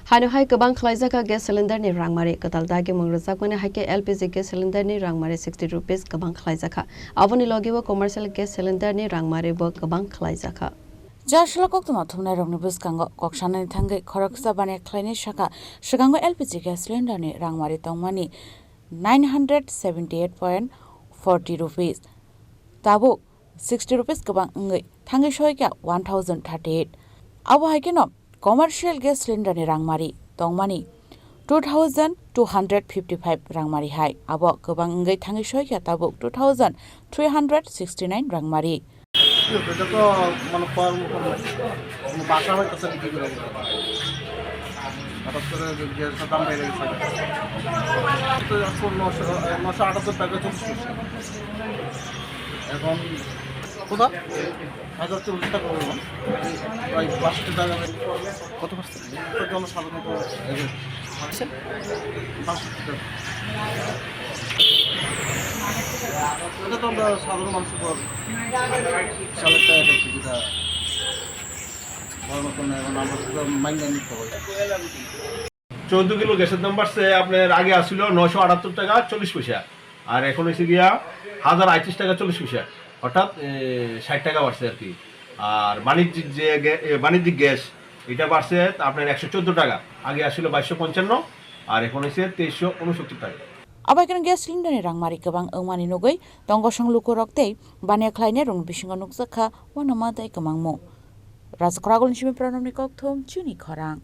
Haino Kwbang Khlaijakha gas cylinder ni Rangmari Kwtal Dagimwng Rwjakmani haikhe LPG gas cylinder ni Rangmari 60 rupees Kwbang Khlaijakha. Aboni Logio commercial gas cylinder ni Rangmari bo Kwbang Khlaijakha. Jarshala koktoma thumnai rokni buskango koksanani thangai khoroksa bane khlaini shaka shigango LPG gas cylinder ni Rangmari tongmani 978.40 rupees tabo 60 rupees Kwbang ngai thangai shoika 1038 abo haikhe no commercial gas cylinder ni Rangmari tongmani 2255 Rangmari hai abo Kwbang ngai thangai shoika tabo 2369 Rangmari এটা তো মানে বাসা হইতেছে বিক্রি করে হঠাৎ করে গ্যাসের দাম বেড়ে গেছে তো এখন 978 টাকা চলছে এখন কোথা 1040 টাকা বললাম প্রায় 5 টাকা কত পার্সেন্ট জনসাধারণ এটা তো আমরা সাধারণ মানুষের পর চালাতে যেটা মাইন্ডে নিতে হয় 14 কিলো গ্যাসের দাম বাড়ছে আপনার আগে আসছিল 978 টাকা 40 পয়সা আর এখন এসে গিয়া 1038 টাকা 40 পয়সা অর্থাৎ 60 টাকা বাড়ছে আর কি আর বাণিজ্যিক গ্যাস এটা বাড়ছে আপনার 114 টাকা আগে আসছিল 2255 আর এখন এসে 2369 টাকা Abaikan gas cylinder ni Rangmari Kwbang Rngmani nugui tongosang luko roktei bane khlaine rong bisingo nukjakha wanama dai kwbangmo Rwjakmani shimi pranamni kokthom Chini Khorang